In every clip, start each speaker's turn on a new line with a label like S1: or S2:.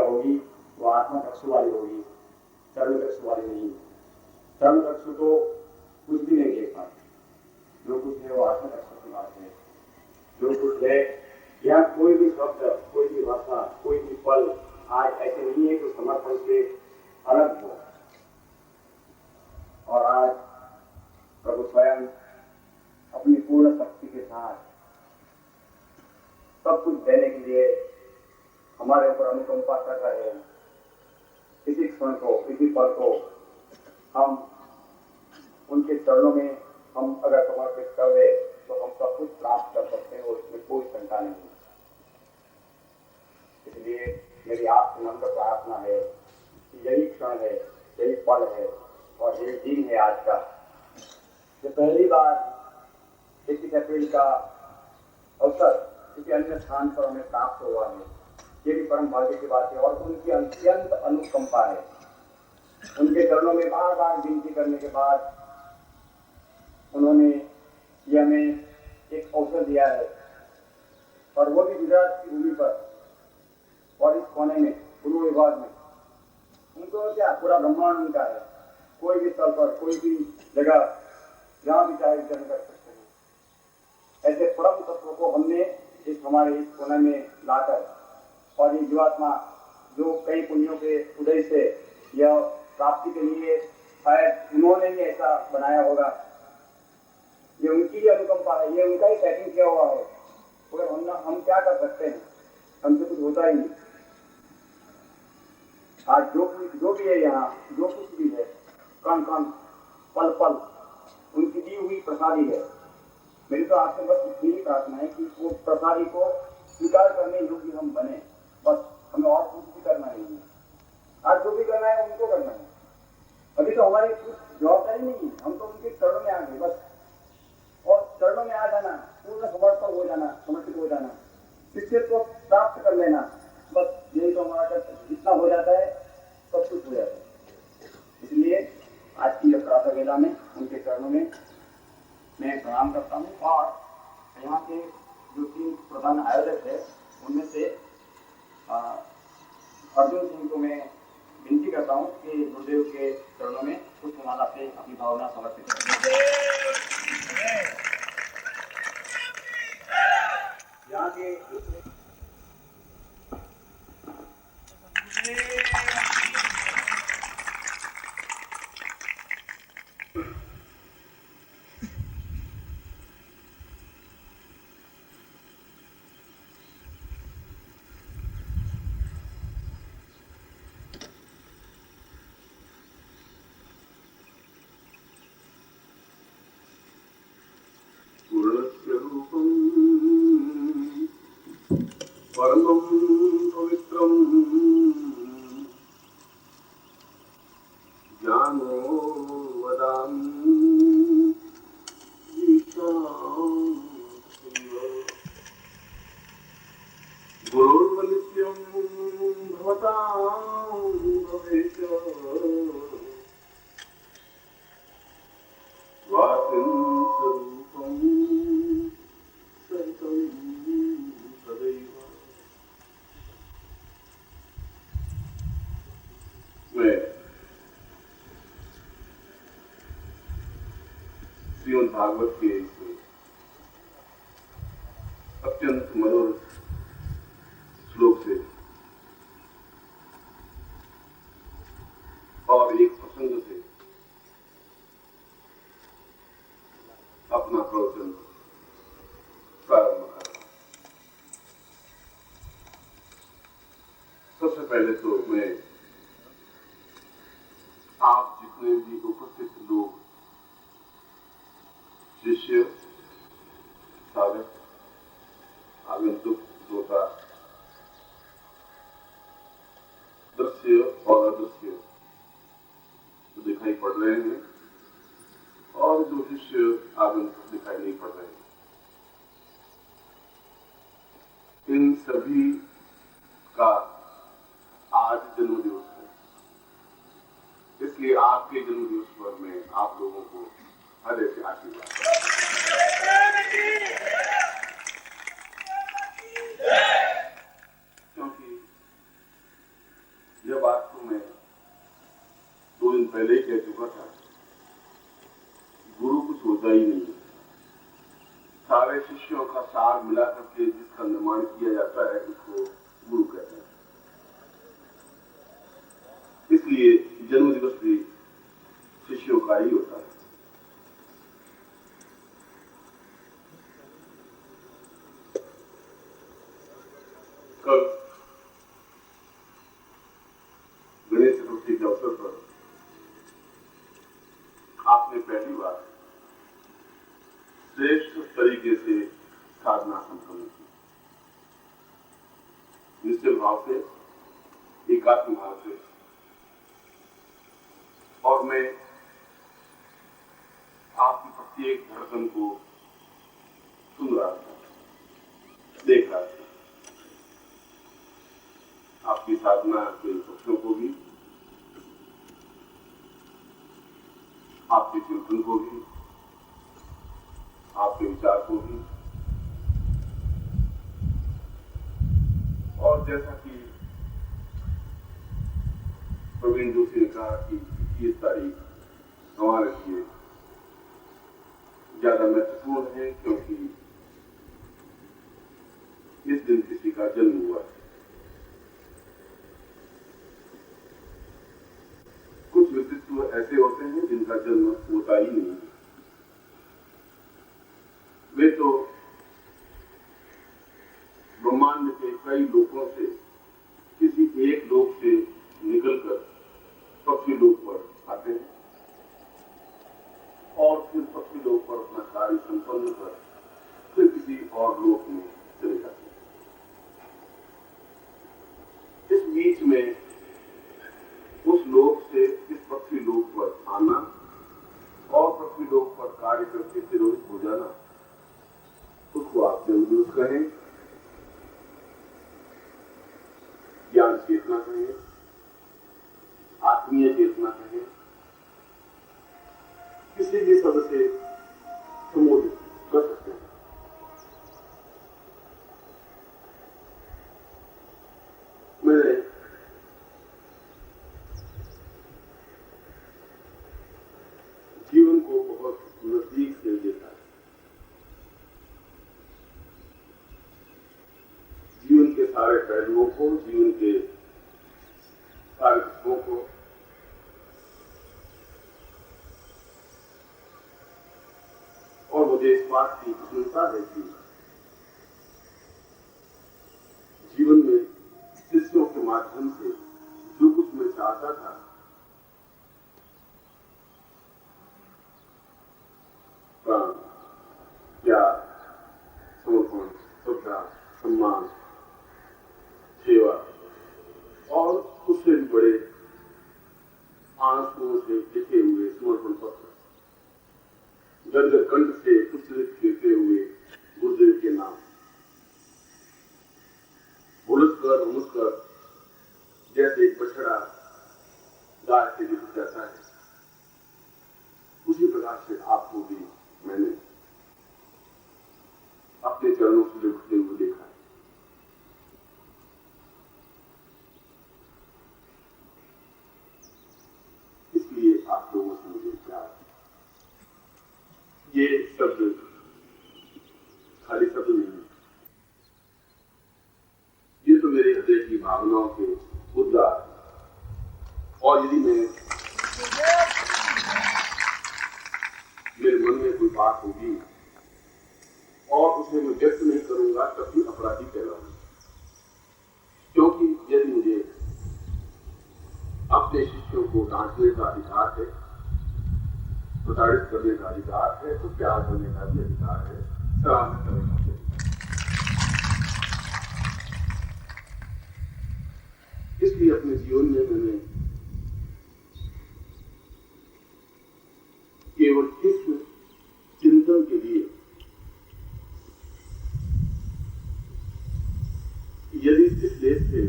S1: होगी वो आत्मा चक्षु वाली होगी, चरण चक्षु वाली नहीं। चरण चक्षु तो कुछ भी नहीं देख पाते, जो कुछ है वो आत्मा चक्षु की बात है। जो कुछ है या कोई भी शब्द, कोई भी भाषा, कोई भी पल आज ऐसे नहीं है कि समर्पण से अलग हो। और आज प्रभु स्वयं अपनी पूर्ण शक्ति के साथ सब कुछ देने के लिए हमारे ऊपर अनुकंपा कर रहे हैं। इसी क्षण को, इसी पल को हम उनके चरणों में हम अगर समर्पित कर दे तो हम सब कुछ प्राप्त कर सकते हैं और इसमें कोई शंका नहीं। इसलिए मेरी आपसे नम्र प्रार्थना है कि यही क्षण है, यही पल है और यही दिन है आज का। जो पहली बार 21 अप्रैल का अवसर किसी अन्य स्थान पर हमें प्राप्त हुआ है, ये भी परम भाग्य की बात है। और उनकी अत्यंत अनुकंपा है। उनके चरणों में बार बार विनती करने के बाद उन्होंने ये हमें एक अवसर दिया है, और वो भी गुजरात की भूमि पर और इस कोने में, पूर्व विभाग में। उनको क्या पूरा ब्रह्मांड उनका है, कोई भी स्थल पर, कोई भी जगह, जहाँ भी चाहे विचरण कर सकते हैं। ऐसे परम तत्व को हमने इस हमारे इस कोने में लाकर, और ये जीवात्मा जो कई पुण्यों के उदय से यह प्राप्ति के लिए शायद उन्होंने ही ऐसा बनाया होगा, ये उनकी ही अनुकंपा है, ये उनका ही सेटिंग किया हुआ है। और हम क्या कर सकते हैं, हमसे कुछ होता ही नहीं। आज जो भी है यहाँ, जो कुछ भी है, कण कण, पल पल उनकी दी हुई प्रसादी है। मेरी तो आपसे बस इतनी ही प्रार्थना है कि वो प्रसादी को स्वीकार करने योग्य हम बने, बस हमें और कुछ भी करना नहीं है। आज जो भी करना है उनको करना है। अभी तो हमारी कुछ जवाबदारी नहीं है, हम तो उनके चरणों में आ गए बस। और चरणों में आ जाना, पूर्ण समर्पण हो जाना, समर्पित हो जाना, शिष्यत्व प्राप्त कर लेना, बस यही तो हमारा जितना हो जाता है सब कुछ हो जाता है। इसलिए आज की यह प्रातः वेला में उनके चरणों में मैं प्रणाम करता हूँ। और यहाँ के जो 3 प्रधान आयोजक है उनमें से अर्जुन सिंह को मैं विनती करता हूँ कि गुरुदेव के चरणों में पुष्पमाला से अपनी भावना समर्पित करें। यहाँ के
S2: परमं पवित्रं ज्ञानो वदामि गुरुर्वलित्यं भवतां भवेत् वासिं स्वरूपं सहितं सदैव। श्रीमद् भागवत के अत्यंत मनोरम श्लोक से और एक प्रसंग से अपना प्रवचन प्रारंभ करा। सबसे पहले तो मैं आप जितने भी उपस्थित लोग, शिष्य, साधक, आगंतुक, श्रोता, दृश्य और अदृश्य जो दिखाई पड़ रहे हैं और जो शिष्य आगंतुक दिखाई नहीं पड़ रहे हैं, इन सभी का आज जन्मदिवस है। इसलिए आपके जन्मदिवस पर मैं आप लोगों को हृदय से आशीर्वाद क्योंकि पहले ही कह चुका था, गुरु कुछ होता ही नहीं है। सारे शिष्यों का सार मिला करके जिसका निर्माण किया जाता है उसको गुरु कहते हैं। इसलिए जन्म दिवस भी शिष्यों का ही होता है। कल गणेश चतुर्थी के अवसर पर आपने पहली बार श्रेष्ठ तरीके से साधना संपन्न की, निश्चल भाव से, एकात्म भाव से। और मैं आपकी प्रत्येक धड़कन को सुन रहा था, देख रहा था। आपकी साधना के पक्षों को भी, आपके चिंतन को भी, आपके विचार को भी। और जैसा कि प्रवीण जोशी ने कहा कि 21 तारीख हमारे लिए ज्यादा महत्वपूर्ण है, क्योंकि इस दिन किसी का जन्म हुआ है। कुछ व्यक्तित्व ऐसे होते हैं जिनका जन्म होता ही नहीं है। वे तो ब्रह्मांड के कई लोकों से किसी एक लोक से निकलकर पक्षी लोक पर आते हैं और फिर पक्षी लोक पर अपना कार्य संपन्न कर फिर किसी और लोक में चले जाते हैं। इस बीच में उस लोक से इस पृथ्वी लोक पर आना और पृथ्वी लोक पर कार्य करके तिरोहित हो जाना, उसको आप जन्मदिवस कहें, ज्ञान चेतना कहें, आत्मीय चेतना कहें, किसी भी शब्द से संबोधित कर सकते हैं। मैंने जीवन को बहुत नजदीक से देखा है। जीवन के सारे पहलुओं को, जीवन के सारे तत्वों को, और मुझे इस बात की प्रसन्नता है कि जीवन में शिष्यों के माध्यम से जो कुछ मैं चाहता था, प्राण, प्यार, समर्पण, श्रद्धा, सम्मान, सेवा और उससे भी बड़े आंसुओं से लिखे हुए समर्पण पत्र, गदगद कंठ से उच्चरित करते हुए गुरुदेव के नाम, उलझकर उलझकर जैसे एक बछड़ा गाय से लिपट जाता है, उसी प्रकार से आपको भी मैंने अपने चरणों से लिपटते हुए देखा है। इसलिए आप लोगों से मुझे प्यार। ये शब्द खाली शब्द नहीं है, ये तो मेरे हृदय की भावनाओं के उद्गार। और यदि मेरे मन में कोई बात होगी और उसे मैं व्यक्त नहीं करूंगा, तब भी अपराधी कहलाऊंगा। क्योंकि यदि मुझे अपने शिष्यों को डांटने का अधिकार है, प्रताड़ित करने का अधिकार है, तो प्यार करने का भी अधिकार है, सराहना करने का भी अधिकार है। इसलिए अपने जीवन में मैंने केवल इस चिंतन के लिए, यदि इस देश से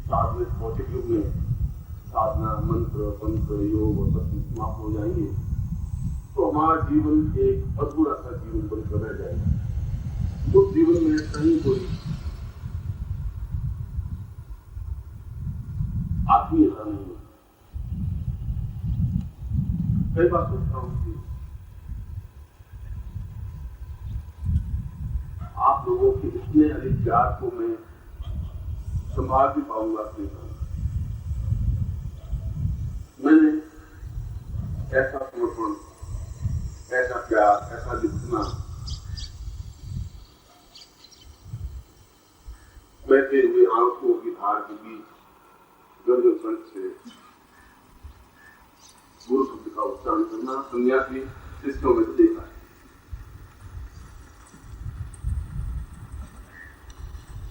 S2: साधना भौतिक युग में साधना, मंत्र, तंत्र, योग और सब समाप्त हो जाएंगे, तो हमारा जीवन एक अधूरा सा जीवन बनकर रह जाएगा। उस जीवन में कहीं कोई आत्मीयता नहीं है। कई बार सोचता हूँ कि आप लोगों के इतने अधिक प्यार को मैं संभाल भी पाऊंगा अपने साथ। मैंने ऐसा समर्पण, ऐसा प्यार, ऐसा जितना बहते हुए आंखों की धार के बीच गंजल कंठ से गुरु शब्द का उच्चारण करना सन्यासी शिष्यों में से देखा है।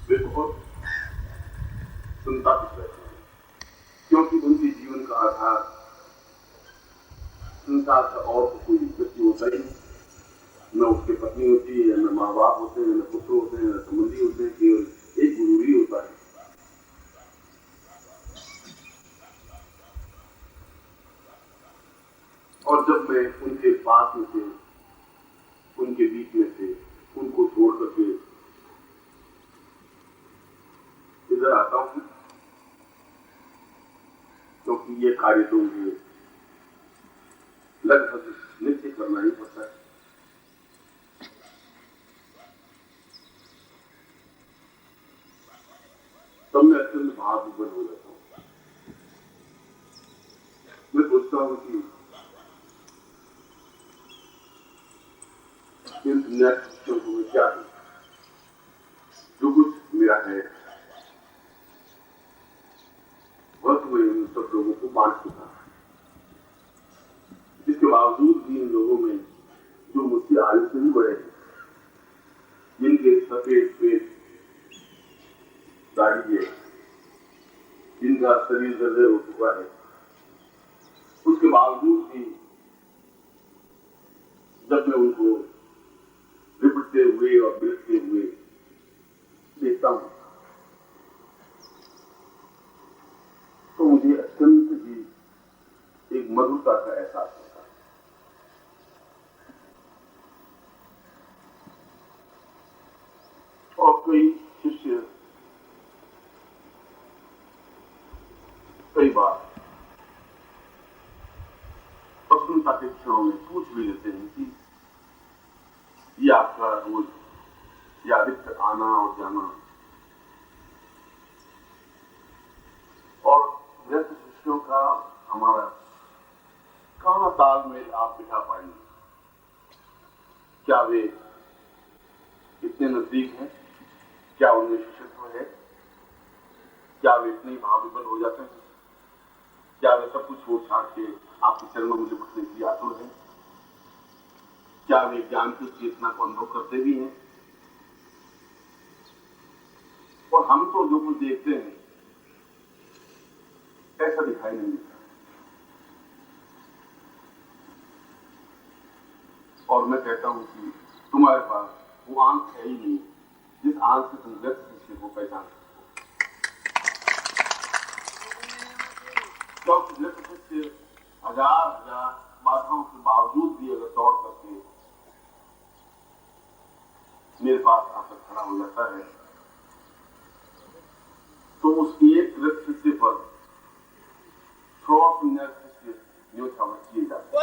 S2: वे बहुत संतापित रहते हैं क्योंकि उनके जीवन का आधार संसार का और कोई व्यक्ति होता ही नहीं। न उसकी पत्नी होती है, न माँ बाप होते हैं, न पुत्र होते हैं, न संबंधी होते हैं, केवल एक गुरु ही होता है। और जब मैं उनके पास में से, उनके बीच में से उनको छोड़ करके इधर आता हूं, क्योंकि ये कार्य तो मुझे लगभग नित्य करना ही पड़ता है। तब मैं अत्यंत भावुक हो जाता हूं। मैं सोचता हूं कि इन सन्यासियों को मैं क्या दूं, जो कुछ मेरा है वह तो मैं इन सब लोगों को बांट चुका। इसके बावजूद भी इन लोगों में जो मुझसे आयु से भी बड़े हैं, जिनके सफेद पेट दाढ़ी है, जिनका शरीर जर्जर हो चुका है, उसके बावजूद भी जब मैं उनको लिपटते हुए और बिलखते हुए देखता हूं तो मुझे अत्यंत ही एक मधुरता का एहसास होता है। और कई शिष्य कई बार प्रसन्नता के क्षणों में पूछ भी लेते हैं कि ये आपका रोज या अधिकतर आना और जाना, और व्यस्त शिष्यों का हमारा कहां तालमेल आप बिठा पाएंगे? क्या वे इतने नजदीक हैं? क्या उनमें शिष्यत्व है? क्या वे इतने भावविभोर हो जाते हैं? क्या वे सब कुछ छोड़ छाड़ के आपके चरणों में लिपटने के लिए आतुर हैं? क्या वे ज्ञान की चेतना को अनुभव करते भी हैं? और हम तो जो कुछ देखते हैं ऐसा दिखाई नहीं देता। और मैं कहता हूं कि तुम्हारे पास वो आंख है ही नहीं जिस आंख से तुम व्यक्त शिष्य को पहचान सकते हो। क्योंकि व्यक्त शिष्य हजार बाधाओं के बावजूद भी अगर दौड़ करके मेरे पास आकर खड़ा हो जाता है तो उस एक व्यक्त शिष्य पर 100 शिष्य न्योछावर किए जाते हैं।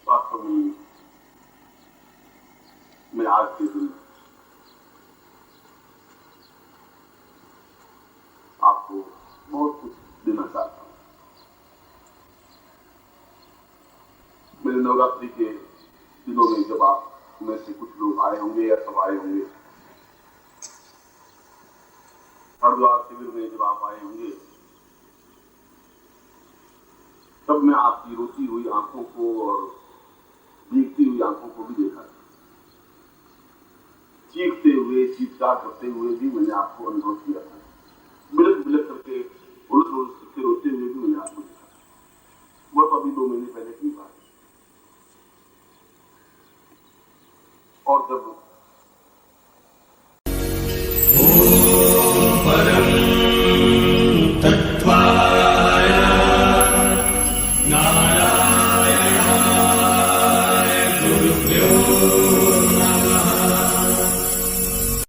S2: वास्तव में मैं आज के दिन आपको बहुत कुछ देना चाहता हूं। मेरे नवरात्रि के दिनों में जब आप में से कुछ लोग आए होंगे या सब आए होंगे, हरिद्वार शिविर में जब आप आए होंगे, तब मैं आपकी रोती हुई आंखों को और भीगती हुई आंखों को भी देखा। चीखते हुए, चीत्कार करते हुए भी मैंने आपको अनुभव किया था। बिलख बिलख करके उलट उलट के रोते हुए भी मैंने आपको देखा। वह अभी 2 महीने पहले की बात। और जब
S3: परम तत्वाय नारायणाय गुरुभ्यो